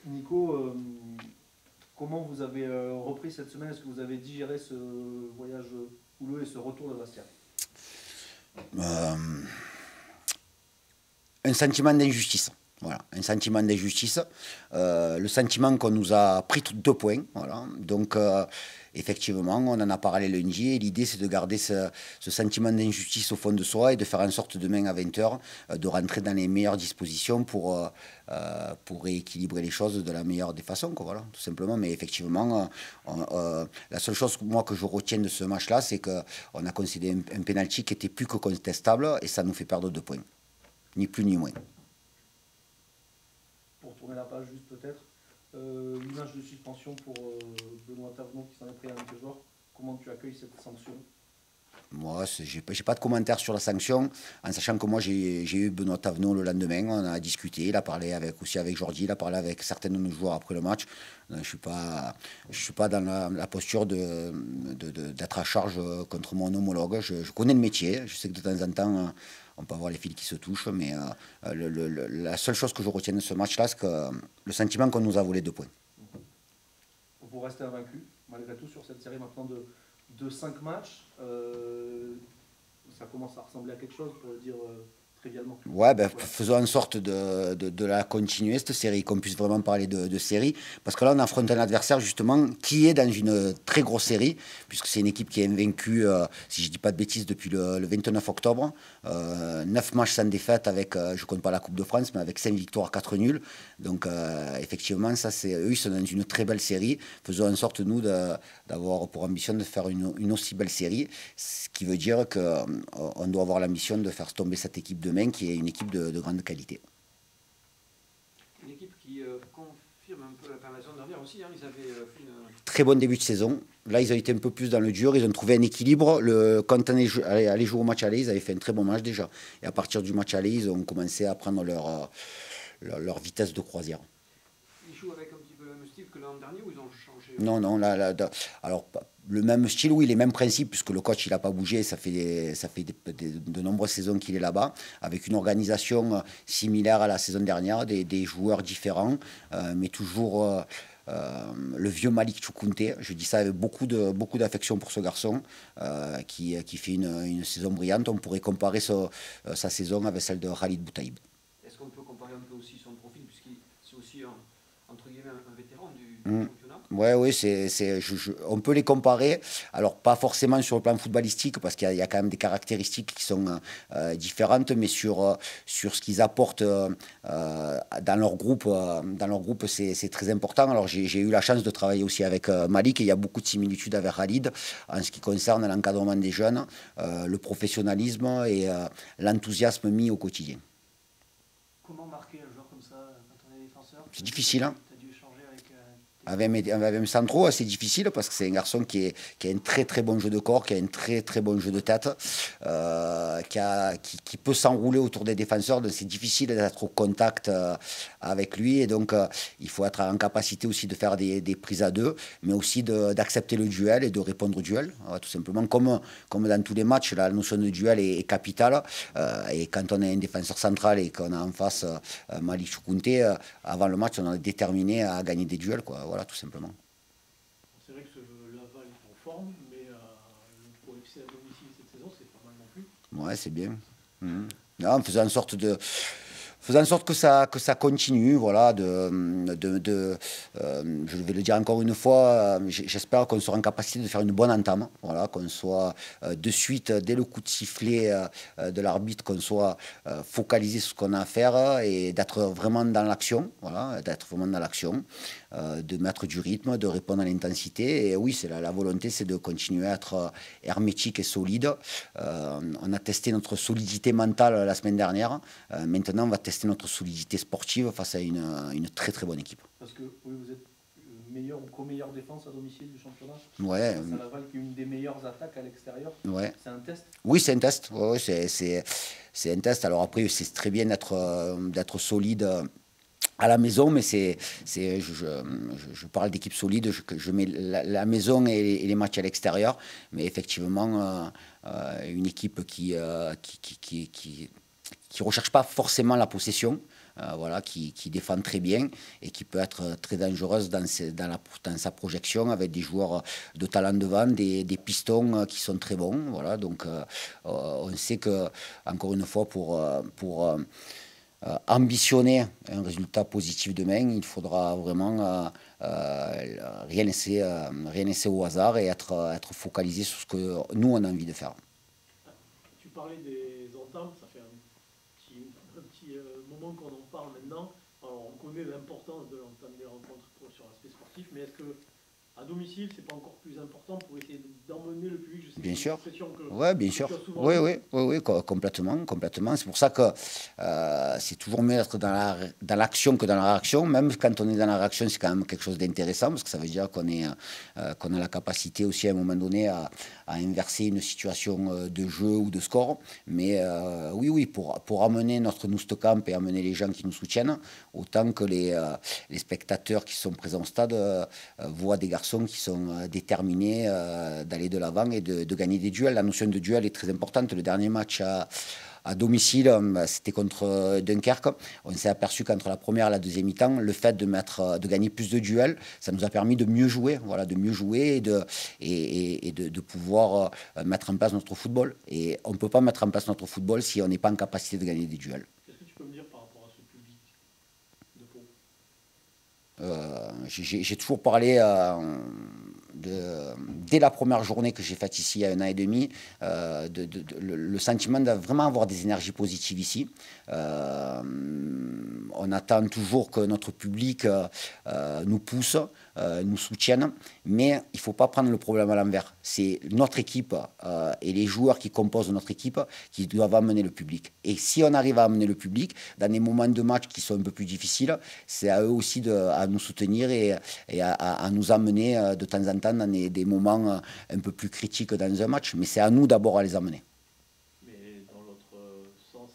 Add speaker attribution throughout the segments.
Speaker 1: Nico, comment vous avez repris cette semaine? Est-ce que vous avez digéré ce voyage houleux et ce retour de Bastia?
Speaker 2: Un sentiment d'injustice. Voilà, un sentiment d'injustice. Le sentiment qu'on nous a pris 2 points. Voilà. Donc, effectivement, on en a parlé lundi. Et l'idée, c'est de garder ce sentiment d'injustice au fond de soi et de faire en sorte demain à 20h de rentrer dans les meilleures dispositions pour rééquilibrer les choses de la meilleure des façons. Quoi, voilà, tout simplement. Mais effectivement, la seule chose moi, que je retiens de ce match-là, c'est qu'on a concédé un pénalty qui était plus que contestable et ça nous fait perdre 2 points. Ni plus ni moins.
Speaker 1: Pour tourner la page, juste peut-être, l'image de suspension pour Benoît Tavenot qui s'en est pris à un de tes joueurs. Comment tu accueilles cette sanction?
Speaker 2: Moi, j'ai pas de commentaire sur la sanction, en sachant que moi, j'ai eu Benoît Tavenot le lendemain, on a discuté, il a parlé aussi avec Jordi, il a parlé avec certains de nos joueurs après le match. Je ne suis pas dans la posture d'être à charge contre mon homologue. Je connais le métier, je sais que de temps en temps, on peut avoir les fils qui se touchent, mais la seule chose que je retiens de ce match-là, c'est que le sentiment qu'on nous a volé 2 points.
Speaker 1: Vous restez invaincu, malgré tout, sur cette série maintenant de 5 matchs. Ça commence à ressembler à quelque chose, pour le dire trivialement.
Speaker 2: Ouais, faisons en sorte de la continuer, cette série, qu'on puisse vraiment parler de série. Parce que là, on affronte un adversaire, justement, qui est dans une très grosse série, puisque c'est une équipe qui est invaincue, si je ne dis pas de bêtises, depuis le 29 octobre. 9 matchs sans défaite, avec, je ne compte pas la Coupe de France, mais avec 5 victoires, 4 nuls. Donc, effectivement, eux, ils sont dans une très belle série. Faisons en sorte, nous, d'avoir pour ambition de faire une aussi belle série. Ce qui veut dire qu'on doit avoir l'ambition de faire tomber cette équipe demain, qui est une équipe de grande qualité.
Speaker 3: Une équipe qui confirme un peu la saison dernière aussi. Hein, ils avaient fait une...
Speaker 2: Très bon début de saison. Là, ils ont été un peu plus dans le dur. Ils ont trouvé un équilibre. Quand on allait jouer au match aller, ils avaient fait un très bon match déjà. Et à partir du match aller, ils ont commencé à prendre leur vitesse de croisière.
Speaker 3: Ils jouent avec un petit peu le même style que l'an dernier ou ils ont changé?
Speaker 2: Non, alors le même style, oui, les mêmes principes, puisque le coach il n'a pas bougé, ça fait de nombreuses saisons qu'il est là-bas, avec une organisation similaire à la saison dernière, des joueurs différents, mais toujours le vieux Malik Choukounté. Je dis ça avec beaucoup d'affection pour ce garçon, qui fait une saison brillante. On pourrait comparer sa saison avec celle de Khalid Boutaïb.
Speaker 3: Est-ce qu'on peut comparer un peu aussi son profil, puisqu'il c'est aussi entre guillemets un vétéran du championnat?
Speaker 2: Oui, on peut les comparer. Alors, pas forcément sur le plan footballistique, parce qu'il y a quand même des caractéristiques qui sont différentes, mais sur ce qu'ils apportent dans leur groupe, c'est très important. Alors, j'ai eu la chance de travailler aussi avec Malik, et il y a beaucoup de similitudes avec Khalid en ce qui concerne l'encadrement des jeunes, le professionnalisme et l'enthousiasme mis au quotidien.
Speaker 1: Comment marquer un joueur comme ça quand on est défenseur?
Speaker 2: C'est difficile, hein?
Speaker 1: Tu as dû échanger avec...
Speaker 2: Avec un centro, c'est difficile parce que c'est un garçon qui a un très très bon jeu de corps, qui a un très très bon jeu de tête, qui peut s'enrouler autour des défenseurs. Donc c'est difficile d'être au contact avec lui. Et donc il faut être en capacité aussi de faire des prises à deux, mais aussi d'accepter le duel et de répondre au duel. Tout simplement, comme dans tous les matchs, la notion de duel est capitale. Et quand on est un défenseur central et qu'on a en face Malik Choukounté, avant le match, on est déterminé à gagner des duels, quoi. Voilà, tout simplement.
Speaker 1: C'est vrai que Laval est en forme, mais pour FC à domicile cette saison, c'est pas mal non plus.
Speaker 2: Ouais, c'est bien. Non, en faisant en sorte que ça continue, voilà, je vais le dire encore une fois, j'espère qu'on sera en capacité de faire une bonne entame, voilà, qu'on soit de suite, dès le coup de sifflet de l'arbitre, qu'on soit focalisé sur ce qu'on a à faire et d'être vraiment dans l'action, voilà, de mettre du rythme, de répondre à l'intensité. Et oui, c'est la volonté, c'est de continuer à être hermétique et solide. On a testé notre solidité mentale la semaine dernière. Maintenant, on va tester notre solidité sportive face à une très très bonne équipe.
Speaker 1: Parce que oui, vous êtes meilleure ou co-meilleure défense à domicile du championnat.
Speaker 2: Ouais.
Speaker 1: C'est Laval qui est une des meilleures attaques à l'extérieur.
Speaker 2: Ouais.
Speaker 1: C'est un test.
Speaker 2: Oui, c'est un test. Ouais, c'est un test. Alors après, c'est très bien d'être solide à la maison, mais je parle d'équipe solide, je mets la maison et les matchs à l'extérieur, mais effectivement, une équipe qui recherche pas forcément la possession, voilà, qui défend très bien et qui peut être très dangereuse dans sa projection avec des joueurs de talent devant, des pistons qui sont très bons. Voilà, donc on sait que, encore une fois, pour ambitionner un résultat positif demain, il faudra vraiment rien laisser au hasard et être focalisé sur ce que nous, on a envie de faire.
Speaker 4: Tu parlais des entames, ça fait un petit moment qu'on en parle maintenant. Alors, on connaît l'importance de l'entame des rencontres sur l'aspect sportif, mais est-ce que à domicile, c'est pas encore plus important pour essayer d'emmener le public? Je sais
Speaker 2: Bien sûr.
Speaker 4: Que,
Speaker 2: oui, bien sûr. Oui, complètement. C'est pour ça que c'est toujours mieux d'être dans l'action que dans la réaction. Même quand on est dans la réaction, c'est quand même quelque chose d'intéressant parce que ça veut dire qu'on a la capacité aussi à un moment donné à inverser une situation de jeu ou de score. Mais oui, pour amener notre Noustecamp et amener les gens qui nous soutiennent, autant que les spectateurs qui sont présents au stade voient des garçons qui sont déterminés d'aller de l'avant et de gagner des duels. La notion de duel est très importante. Le dernier match à domicile, c'était contre Dunkerque. On s'est aperçu qu'entre la première et la deuxième mi-temps, le fait de gagner plus de duels, ça nous a permis de mieux jouer, et de pouvoir mettre en place notre football. Et on ne peut pas mettre en place notre football si on n'est pas en capacité de gagner des duels.
Speaker 4: Qu'est-ce que tu peux me dire par rapport à ce public de Pau?
Speaker 2: J'ai toujours parlé dès la première journée que j'ai faite ici il y a 1 an et demi, le sentiment de vraiment avoir des énergies positives ici. On attend toujours que notre public nous pousse, nous soutienne, mais il ne faut pas prendre le problème à l'envers. C'est notre équipe et les joueurs qui composent notre équipe qui doivent amener le public. Et si on arrive à amener le public dans des moments de match qui sont un peu plus difficiles, c'est à eux aussi à nous soutenir et à nous amener de temps en temps dans des moments un peu plus critiques dans un match. Mais c'est à nous d'abord à les amener.
Speaker 4: Mais dans l'autre sens,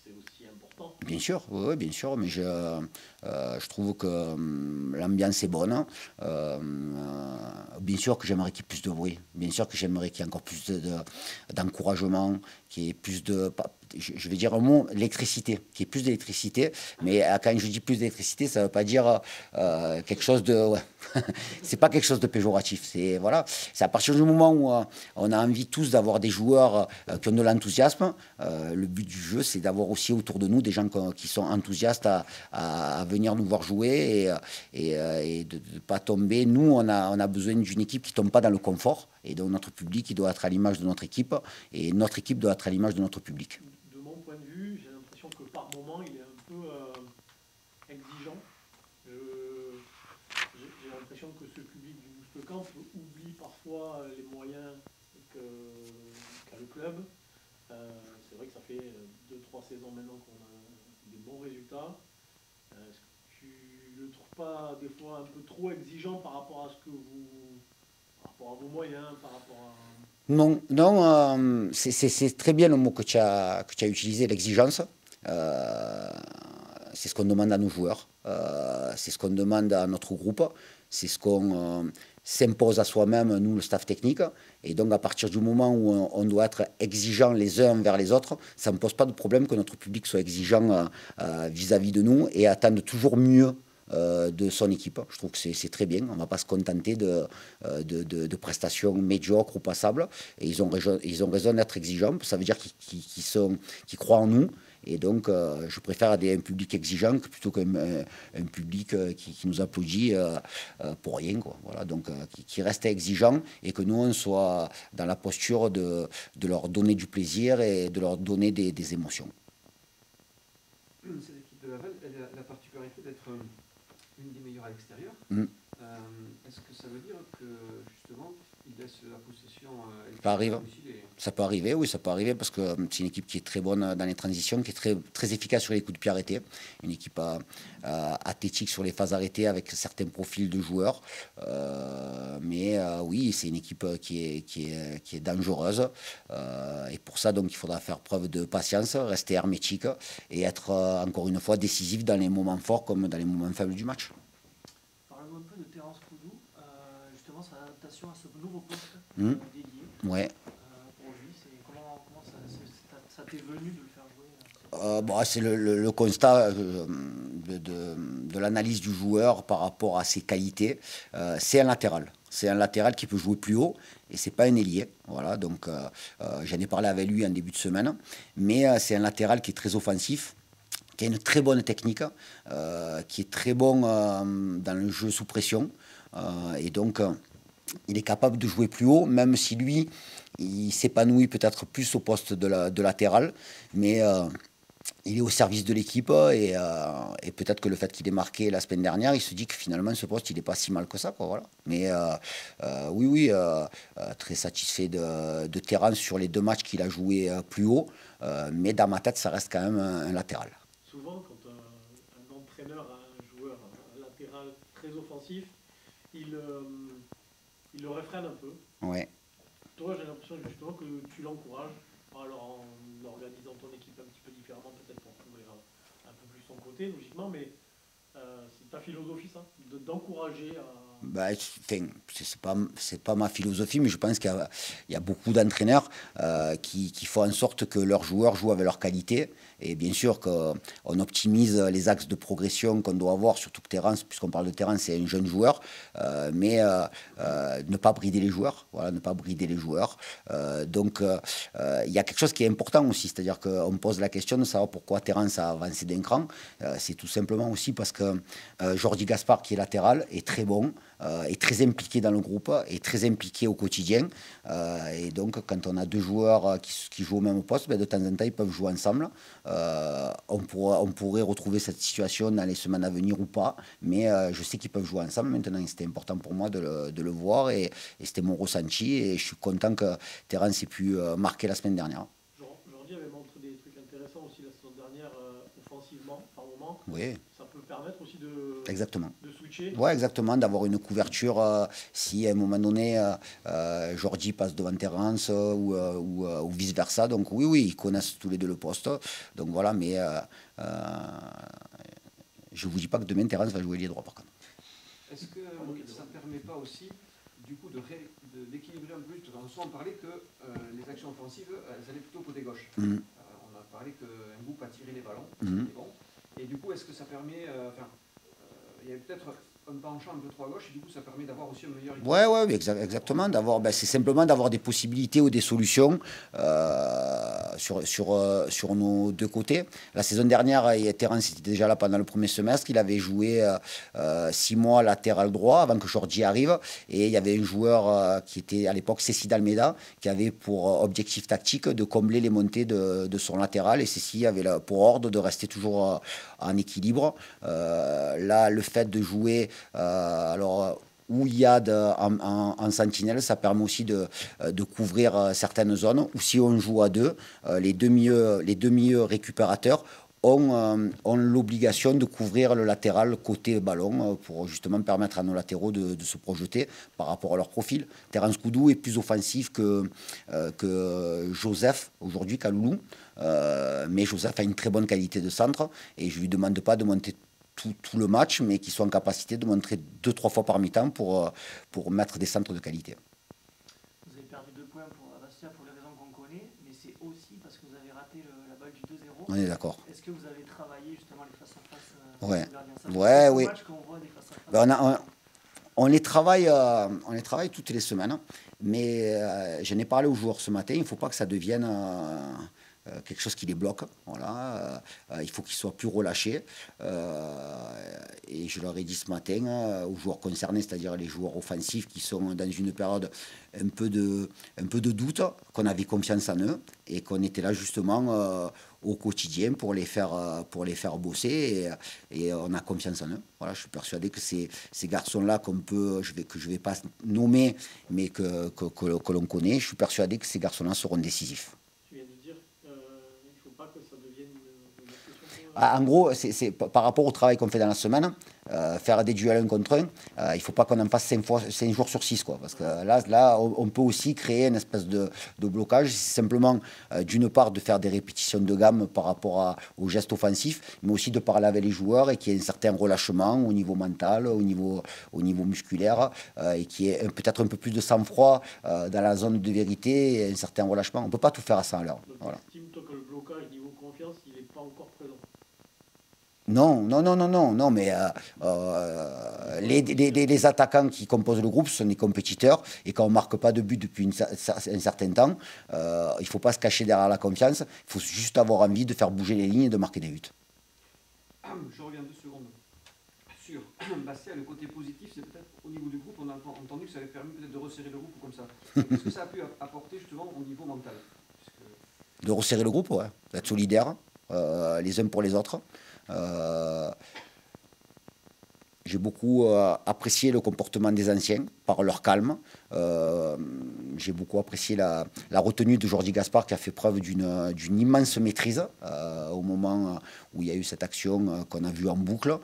Speaker 4: c'est aussi important.
Speaker 2: Bien sûr, oui, bien sûr, mais je trouve que l'ambiance est bonne. Bien sûr que j'aimerais qu'il y ait plus de bruit. Bien sûr que j'aimerais qu'il y ait encore plus d'encouragement, qu'il y ait plus de... Je vais dire un mot, l'électricité, qu'il y ait plus d'électricité. Mais quand je dis plus d'électricité, ça ne veut pas dire quelque chose de... Ouais. C'est pas quelque chose de péjoratif. C'est à partir du moment où on a envie tous d'avoir des joueurs qui ont de l'enthousiasme. Le but du jeu, c'est d'avoir aussi autour de nous des gens qui sont enthousiastes à venir nous voir jouer et de ne pas tomber. Nous, on a besoin d'une équipe qui ne tombe pas dans le confort. Et donc notre public, il doit être à l'image de notre équipe. Et notre équipe doit être à l'image de notre public.
Speaker 4: De mon point de vue, j'ai l'impression que par moment, il est un peu exigeant. J'ai l'impression que ce public du Noustecamp oublie parfois les moyens qu'a le club. C'est vrai que ça fait 2-3 saisons maintenant qu'on a des bons résultats. Est-ce que tu ne le trouves pas des fois un peu trop exigeant par rapport à par rapport à vos moyens, par rapport à...
Speaker 2: Non, c'est très bien le mot que tu as utilisé, l'exigence. C'est ce qu'on demande à nos joueurs, c'est ce qu'on demande à notre groupe, c'est ce qu'on s'impose à soi-même, nous, le staff technique. Et donc, à partir du moment où on doit être exigeant les uns envers les autres, ça ne me pose pas de problème que notre public soit exigeant vis-à-vis de nous et attende toujours mieux de son équipe. Je trouve que c'est très bien. On ne va pas se contenter de prestations médiocres ou passables. Et ils ont raison d'être exigeants. Ça veut dire qu'ils croient en nous. Et donc, je préfère un public exigeant plutôt qu'un public qui nous applaudit pour rien, quoi. Voilà, donc, qui reste exigeant et que nous, on soit dans la posture de leur donner du plaisir et de leur donner des émotions.
Speaker 3: Cette équipe de Laval, elle a la particularité d'être une des meilleures à l'extérieur. Est-ce que ça veut dire que, justement, il laisse la possession
Speaker 2: Ça peut arriver, oui, ça peut arriver parce que c'est une équipe qui est très bonne dans les transitions, qui est très, très efficace sur les coups de pied arrêtés. Une équipe athlétique sur les phases arrêtées avec certains profils de joueurs. Mais oui, c'est une équipe qui est dangereuse. Et pour ça, donc, il faudra faire preuve de patience, rester hermétique et être, encore une fois, décisif dans les moments forts comme dans les moments faibles du match.
Speaker 4: Parlons un peu de Terence Koudou, justement sa adaptation à ce nouveau poste dédié.
Speaker 2: Ouais.
Speaker 4: Pour lui, comment ça t'est venu de le faire jouer
Speaker 2: C'est le constat de l'analyse du joueur par rapport à ses qualités. C'est un latéral. C'est un latéral qui peut jouer plus haut et c'est pas un ailier. Voilà, donc j'en ai parlé avec lui en début de semaine. Mais c'est un latéral qui est très offensif, qui a une très bonne technique, qui est très bon dans le jeu sous pression. Et donc, il est capable de jouer plus haut, même si lui, il s'épanouit peut-être plus au poste de latéral. Mais il est au service de l'équipe et peut-être que le fait qu'il ait marqué la semaine dernière, il se dit que finalement ce poste il n'est pas si mal que ça, quoi, voilà. Mais oui, très satisfait de Terrance sur les 2 matchs qu'il a joué plus haut, mais dans ma tête ça reste quand même un latéral.
Speaker 4: Souvent quand un entraîneur a un joueur un latéral très offensif, il le réfrène un peu.
Speaker 2: Ouais.
Speaker 4: Toi, j'ai l'impression justement que tu l'encourages, alors en organisant ton équipe un petit peu différemment, peut-être pour couvrir un peu plus son côté, logiquement, mais c'est ta philosophie, ça, d'encourager à...
Speaker 2: C'est pas ma philosophie, mais je pense qu'il y a beaucoup d'entraîneurs qui font en sorte que leurs joueurs jouent avec leur qualité. Et bien sûr qu'on optimise les axes de progression qu'on doit avoir, surtout que Terrance, puisqu'on parle de Terrance, c'est un jeune joueur, mais ne pas brider les joueurs. Voilà, ne pas brider les joueurs. Donc, il y a quelque chose qui est important aussi, c'est-à-dire qu'on me pose la question de savoir pourquoi Terrance a avancé d'un cran. C'est tout simplement aussi parce que Jordi Gaspard, qui est latéral, est très bon, est très impliqué dans le groupe, est très impliqué au quotidien. Et donc, quand on a 2 joueurs qui jouent au même poste, de temps en temps, ils peuvent jouer ensemble. On pourrait retrouver cette situation dans les semaines à venir ou pas, mais je sais qu'ils peuvent jouer ensemble maintenant. C'était important pour moi de le voir et c'était mon ressenti. Et je suis content que Terrance ait pu marquer la semaine dernière.
Speaker 4: Jordi avait montré des trucs intéressants aussi la saison dernière, offensivement, par moment.
Speaker 2: Oui.
Speaker 4: Ça peut permettre aussi
Speaker 2: Exactement.
Speaker 4: de switcher.
Speaker 2: Ouais, exactement, d'avoir une couverture si à un moment donné Jordi passe devant Terrance ou vice-versa. Donc oui, ils connaissent tous les 2 le poste. Donc voilà, mais je ne vous dis pas que demain Terrance va jouer lié droit par contre.
Speaker 3: Est-ce que ça ne permet pas aussi du coup d'équilibrer un peu? Soit on parlait que les actions offensives, elles allaient plutôt côté gauche. On a parlé qu'un groupe a tiré les ballons, c'était bon. Et du coup, est-ce que ça permet... il y a peut-être un penchant un peu trop à gauche, et du coup, ça permet d'avoir aussi un meilleur équilibre.
Speaker 2: Ouais, exactement. C'est simplement d'avoir des possibilités ou des solutions sur nos 2 côtés. La saison dernière, Terrance était déjà là pendant le premier semestre. Il avait joué 6 mois latéral droit avant que Jordi arrive. Et il y avait un joueur qui était à l'époque Cécile Almeida, qui avait pour objectif tactique de combler les montées de son latéral. Et Cécile avait pour ordre de rester toujours en équilibre. Là, le fait de jouer où il y a en sentinelle, ça permet aussi de couvrir certaines zones. Ou si on joue à 2, les deux milieux récupérateurs ont l'obligation de couvrir le latéral côté ballon pour justement permettre à nos latéraux de se projeter par rapport à leur profil. Terrance Koudou est plus offensif que Joseph aujourd'hui, Kaloulou. Mais Joseph a une très bonne qualité de centre et je ne lui demande pas de monter tout le match, mais qui sont en capacité de montrer 2-3 fois par mi-temps pour mettre des centres de qualité.
Speaker 5: Vous avez perdu 2 points pour Bastia pour les raisons qu'on connaît, mais c'est aussi parce que vous avez raté la balle du 2-0.
Speaker 2: On est d'accord.
Speaker 5: Est-ce que vous avez travaillé justement les face-à-face
Speaker 2: Oui.
Speaker 5: Match qu'on voit des face-à-face
Speaker 2: on les travaille toutes les semaines, mais j'en ai parlé aux joueurs ce matin, il ne faut pas que ça devienne quelque chose qui les bloque. Voilà. Il faut qu'ils soient plus relâchés. Et je leur ai dit ce matin aux joueurs concernés, c'est-à-dire les joueurs offensifs qui sont dans une période un peu de doute, qu'on avait confiance en eux et qu'on était là justement au quotidien pour les faire bosser et on a confiance en eux. Voilà, je suis persuadé que ces garçons-là que je vais pas nommer, mais que l'on connaît, je suis persuadé que ces garçons-là seront décisifs. En gros, c'est par rapport au travail qu'on fait dans la semaine, faire des duels 1 contre 1, il ne faut pas qu'on en fasse 5 jours sur 6. Parce que là, on peut aussi créer une espèce de blocage. C'est simplement, d'une part, de faire des répétitions de gamme par rapport aux gestes offensifs, mais aussi de parler avec les joueurs et qu'il y ait un certain relâchement au niveau mental, au niveau musculaire, et qu'il y ait peut-être un peu plus de sang-froid dans la zone de vérité et un certain relâchement. On ne peut pas tout faire à 100 à l'heure. Voilà.
Speaker 4: Estime-toi que le blocage niveau confiance, il n'est pas encore
Speaker 2: Non, mais les attaquants qui composent le groupe sont des compétiteurs et quand on ne marque pas de but depuis un certain temps, il ne faut pas se cacher derrière la confiance, il faut juste avoir envie de faire bouger les lignes et de marquer des buts.
Speaker 3: Je reviens 2 secondes sur Bastia. Le côté positif, c'est peut-être au niveau du groupe, on a entendu que ça avait permis peut-être de resserrer le groupe ou comme ça. Est-ce que ça a pu apporter justement au niveau mental?
Speaker 2: De resserrer le groupe, ouais, d'être solidaires, les uns pour les autres. J'ai beaucoup apprécié le comportement des anciens par leur calme. J'ai beaucoup apprécié la retenue de Jordi Gaspard qui a fait preuve d'une immense maîtrise au moment où il y a eu cette action qu'on a vue en boucle.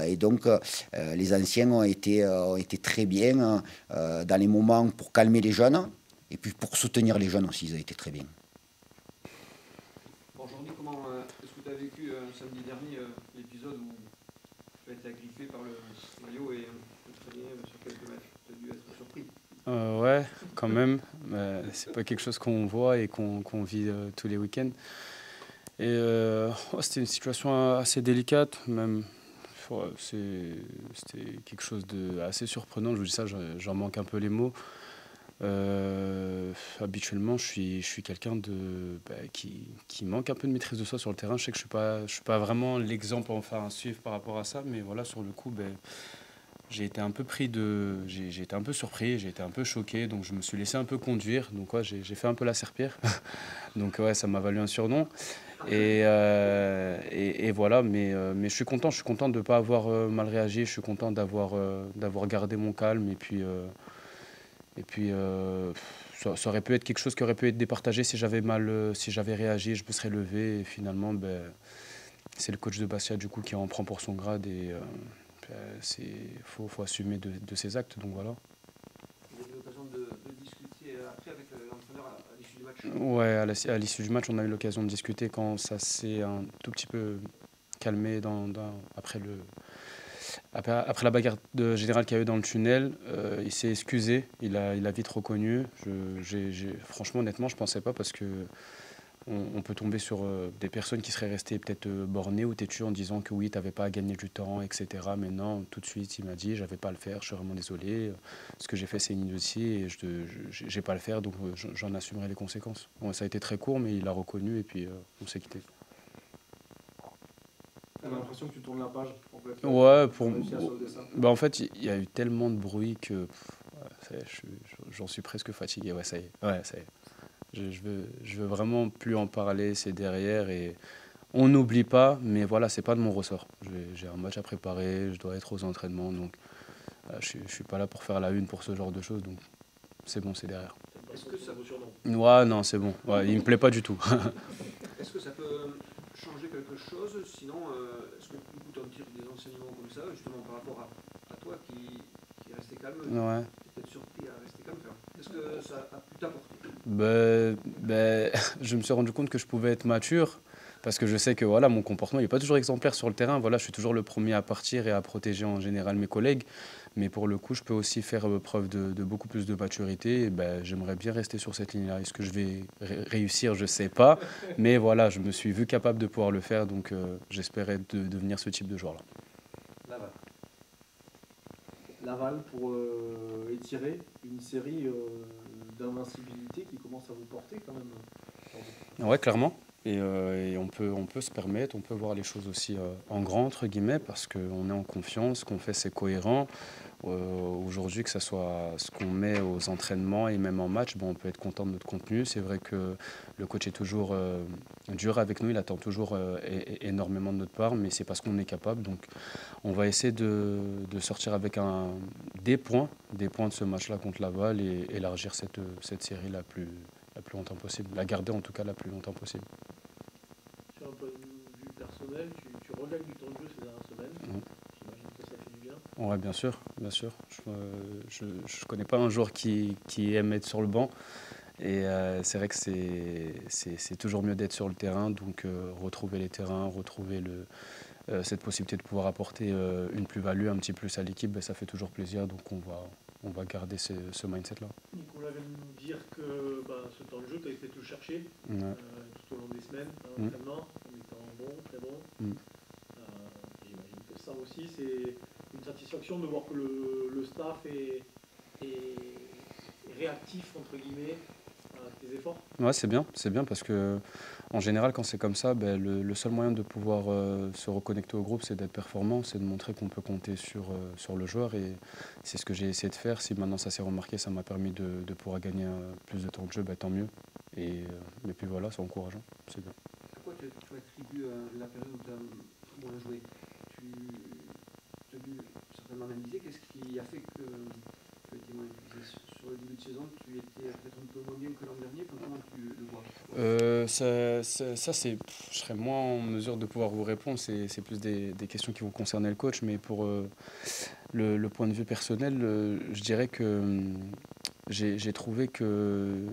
Speaker 2: Et donc les anciens ont été très bien dans les moments pour calmer les jeunes et puis pour soutenir les jeunes aussi, ils ont été très bien.
Speaker 3: Aujourd'hui, comment est-ce que tu as vécu samedi dernier l'épisode où tu as été agrippé par le maillot et le traîner sur quelques mètres? Tu as dû être surpris.
Speaker 6: Ouais, quand même. C'est pas quelque chose qu'on voit et qu'on vit tous les week-ends. Et c'était une situation assez délicate, même. C'était quelque chose d'assez surprenant. Je vous dis ça, j'en manque un peu les mots. Habituellement, je suis quelqu'un qui manque un peu de maîtrise de soi sur le terrain. Je sais que je suis pas vraiment l'exemple à suivre par rapport à ça, mais voilà, sur le coup, j'ai été un peu j'ai été un peu surpris, j'ai été un peu choqué, donc je me suis laissé un peu conduire. Donc ouais, j'ai fait un peu la serpillère. Donc ouais, ça m'a valu un surnom. Et voilà, mais je suis content de ne pas avoir mal réagi. Je suis content d'avoir gardé mon calme et puis, ça aurait pu être quelque chose qui aurait pu être départagé si j'avais réagi, je me serais levé. Et finalement, c'est le coach de Bastia du coup qui en prend pour son grade et faut assumer de ses actes. Donc voilà.
Speaker 3: Vous avez eu l'occasion de discuter après avec l'entraîneur à l'issue du match?
Speaker 6: Ouais, à l'issue du match, on a eu l'occasion de discuter quand ça s'est un tout petit peu calmé après la bagarre générale qu'il y a eu dans le tunnel. Il s'est excusé, il a vite reconnu. Franchement, honnêtement, je ne pensais pas parce que on peut tomber sur des personnes qui seraient restées peut-être bornées ou têtues en disant que oui, tu n'avais pas à gagner du temps, etc. Mais non, tout de suite, il m'a dit, j'avais pas à le faire, je suis vraiment désolé. Ce que j'ai fait, c'est inutile et je n'ai pas à le faire, donc j'en assumerai les conséquences. Bon, ça a été très court, mais il a reconnu et puis on s'est quitté.
Speaker 1: T'as l'impression que tu tournes la page en fait,
Speaker 6: ouais, en fait, il y a eu tellement de bruit que j'en suis presque fatigué. Ouais, ça y est. Ouais, ça y est. Je veux vraiment plus en parler, c'est derrière et on n'oublie pas, mais voilà, c'est pas de mon ressort. J'ai un match à préparer, je dois être aux entraînements, donc je suis pas là pour faire la une pour ce genre de choses, donc c'est bon, c'est derrière.
Speaker 3: Est-ce que ça
Speaker 6: Ouais, non, c'est bon. Ouais, il me plaît pas du tout.
Speaker 3: Est-ce que ça peut changer quelque chose? Sinon, est-ce que tu en tires des enseignements comme ça, justement par rapport à toi qui est resté calme?
Speaker 6: Ouais.
Speaker 3: Tu es peut-être surpris à rester calme. Est-ce que ça a pu t'apporter?
Speaker 6: Je me suis rendu compte que je pouvais être mature parce que je sais que voilà, mon comportement n'est pas toujours exemplaire sur le terrain. Voilà, je suis toujours le premier à partir et à protéger en général mes collègues. Mais pour le coup, je peux aussi faire preuve de beaucoup plus de maturité. Et j'aimerais bien rester sur cette ligne-là. Est-ce que je vais réussir? Je ne sais pas. Mais voilà, je me suis vu capable de pouvoir le faire. Donc j'espérais devenir ce type de joueur-là.
Speaker 1: Laval pour étirer une série d'invincibilité qui commence à vous porter quand même.
Speaker 6: Ouais, clairement. Et on peut se permettre, on peut voir les choses aussi en grand, entre guillemets, parce qu'on est en confiance, ce qu'on fait, c'est cohérent. Aujourd'hui, que ce soit ce qu'on met aux entraînements et même en match, on peut être content de notre contenu. C'est vrai que le coach est toujours dur avec nous, il attend toujours énormément de notre part, mais c'est parce qu'on est capable. Donc on va essayer de sortir avec des points de ce match-là contre Laval et élargir cette série la plus longtemps possible, la garder en tout cas la plus longtemps possible.
Speaker 4: Sur un point de vue personnel, tu regagnes du temps de jeu ces dernières semaines. J'imagine que ça fait du bien.
Speaker 6: Ouais, bien sûr. Je connais pas un joueur qui aime être sur le banc. Et c'est vrai que c'est toujours mieux d'être sur le terrain. Donc retrouver les terrains, retrouver cette possibilité de pouvoir apporter une plus-value, un petit plus à l'équipe, ça fait toujours plaisir. Donc on va garder ce mindset-là.
Speaker 4: Nicolas vient de nous dire que ce temps de jeu, tu as été te le chercher tout au long des semaines, à l'entraînement, en étant bon, très bon. ça aussi, c'est une satisfaction de voir que le staff est réactif, entre guillemets, à tes efforts.
Speaker 6: Ouais, c'est bien parce que en général, quand c'est comme ça, ben, le seul moyen de pouvoir se reconnecter au groupe, c'est d'être performant, c'est de montrer qu'on peut compter sur le joueur et c'est ce que j'ai essayé de faire. Si maintenant ça s'est remarqué, ça m'a permis de pouvoir gagner plus de temps de jeu, ben, tant mieux. Et puis voilà, c'est encourageant, c'est bien.
Speaker 3: À quoi tu attribues la période où tu as moins joué? Tu as dû certainement analyser qu'est-ce qui a fait que tu as été moins utilisé sur le début de saison. Tu étais peut-être un peu moins bien que l'an dernier. Comment tu le vois?
Speaker 6: Je serais moins en mesure de pouvoir vous répondre. C'est plus des questions qui vont concerner le coach. Mais pour le point de vue personnel, je dirais que j'ai trouvé que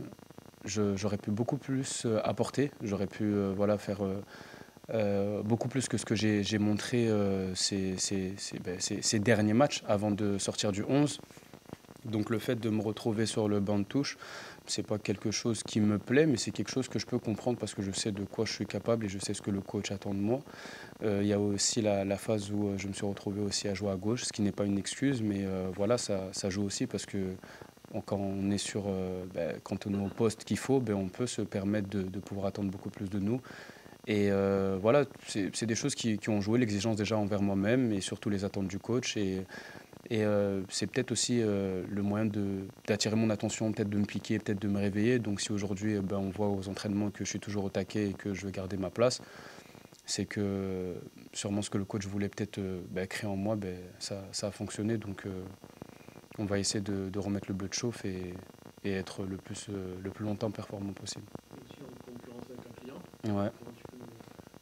Speaker 6: j'aurais pu beaucoup plus apporter. J'aurais pu voilà, faire beaucoup plus que ce que j'ai montré ces derniers matchs avant de sortir du 11. Donc le fait de me retrouver sur le banc de touche, c'est pas quelque chose qui me plaît, mais c'est quelque chose que je peux comprendre parce que je sais de quoi je suis capable et je sais ce que le coach attend de moi. Il y a aussi la phase où je me suis retrouvé aussi à jouer à gauche, ce qui n'est pas une excuse, mais voilà, ça joue aussi parce que quand on est quand on est au poste qu'il faut, on peut se permettre de pouvoir attendre beaucoup plus de nous. Et voilà, c'est des choses qui ont joué, l'exigence déjà envers moi-même et surtout les attentes du coach. Et c'est peut-être aussi le moyen d'attirer mon attention, peut-être de me piquer, peut-être de me réveiller. Donc si aujourd'hui on voit aux entraînements que je suis toujours au taquet et que je veux garder ma place, c'est que sûrement ce que le coach voulait peut-être créer en moi, ça a fonctionné. Donc on va essayer de remettre le bleu de chauffe et être le plus longtemps performant possible.
Speaker 4: Et aussi en concurrence avec un client.
Speaker 6: Ouais.
Speaker 4: Comment tu peux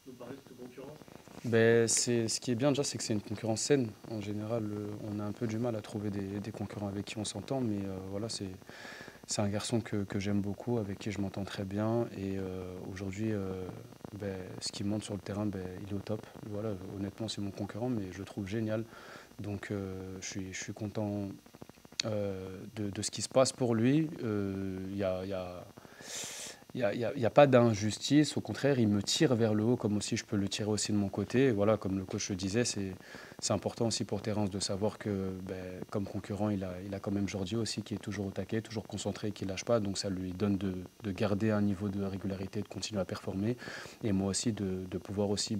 Speaker 4: nous parler de cette concurrence?
Speaker 6: Ce qui est bien déjà, c'est que c'est une concurrence saine. En général, on a un peu du mal à trouver des concurrents avec qui on s'entend, mais voilà, c'est un garçon que j'aime beaucoup, avec qui je m'entends très bien. Et aujourd'hui, ce qu'il montre sur le terrain, il est au top. Voilà, honnêtement, c'est mon concurrent, mais je le trouve génial. Donc je suis content de ce qui se passe pour lui. Il y a pas d'injustice, au contraire, il me tire vers le haut, comme aussi je peux le tirer aussi de mon côté. Et voilà, comme le coach le disait, c'est important aussi pour Terence de savoir que, comme concurrent, il a quand même Jordi aussi qui est toujours au taquet, toujours concentré, qui ne lâche pas. Donc ça lui donne de garder un niveau de régularité, de continuer à performer. Et moi aussi, de pouvoir aussi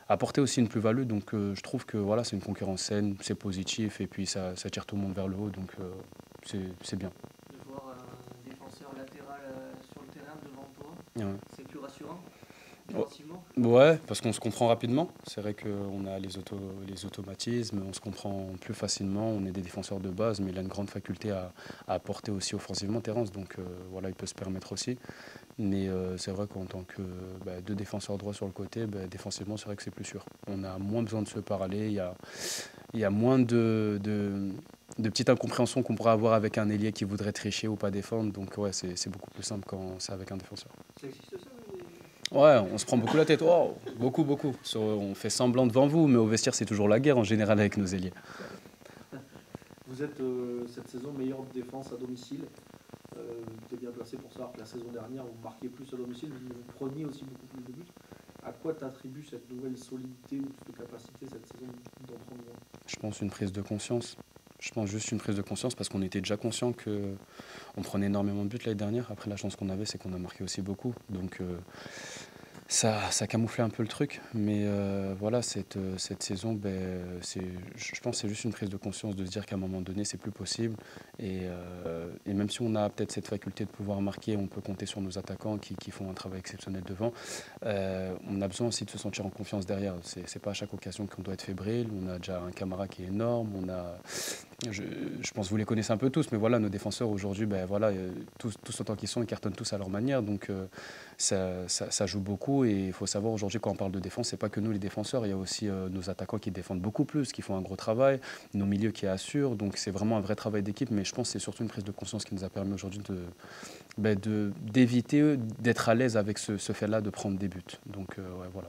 Speaker 6: apporter aussi une plus-value. Donc je trouve que voilà, c'est une concurrence saine, c'est positif et puis ça tire tout le monde vers le haut. Donc c'est bien.
Speaker 5: De voir un défenseur latéral sur le terrain devant toi,
Speaker 6: Ouais.
Speaker 5: c'est plus rassurant défensivement.
Speaker 6: Ouais, parce qu'on se comprend rapidement. C'est vrai qu'on a les automatismes, on se comprend plus facilement. On est des défenseurs de base, mais il a une grande faculté à apporter aussi offensivement Terence. Donc voilà, il peut se permettre aussi. Mais c'est vrai qu'en tant que deux défenseurs droits sur le côté, défensivement, c'est vrai que c'est plus sûr. On a moins besoin de se parler. Il y a moins de petites incompréhensions qu'on pourrait avoir avec un ailier qui voudrait tricher ou pas défendre. Donc ouais, c'est beaucoup plus simple quand c'est avec un défenseur.
Speaker 3: Ça existe ça?
Speaker 6: Ouais, on se prend beaucoup la tête. Wow, beaucoup. On fait semblant devant vous, mais au vestiaire, c'est toujours la guerre en général avec nos ailiers.
Speaker 1: Vous êtes cette saison meilleure défense à domicile. Vous êtes bien placé pour savoir que la saison dernière, vous marquiez plus à domicile, vous preniez aussi beaucoup plus de buts. À quoi t'attribues cette nouvelle solidité ou cette capacité cette saison d'en prendre moins?
Speaker 6: Je pense une prise de conscience. Je pense juste une prise de conscience parce qu'on était déjà conscient qu'on prenait énormément de buts l'année dernière. Après, la chance qu'on avait, c'est qu'on a marqué aussi beaucoup. Donc ça camouflait un peu le truc. Mais voilà, cette saison, je pense que c'est juste une prise de conscience de se dire qu'à un moment donné, c'est plus possible. Et même si on a peut-être cette faculté de pouvoir marquer, on peut compter sur nos attaquants qui font un travail exceptionnel devant. On a besoin aussi de se sentir en confiance derrière. C'est pas à chaque occasion qu'on doit être fébrile. On a déjà un Camara qui est énorme. Je pense que vous les connaissez un peu tous, mais voilà, nos défenseurs aujourd'hui, tous autant qu'ils sont, ils cartonnent tous à leur manière. Donc ça joue beaucoup. Et il faut savoir aujourd'hui, quand on parle de défense, c'est pas que nous les défenseurs. Il y a aussi nos attaquants qui défendent beaucoup plus, qui font un gros travail, nos milieux qui assurent. Donc c'est vraiment un vrai travail d'équipe. Mais je pense que c'est surtout une prise de conscience qui nous a permis aujourd'hui d'éviter d'être à l'aise avec ce fait-là de prendre des buts. Donc ouais, voilà.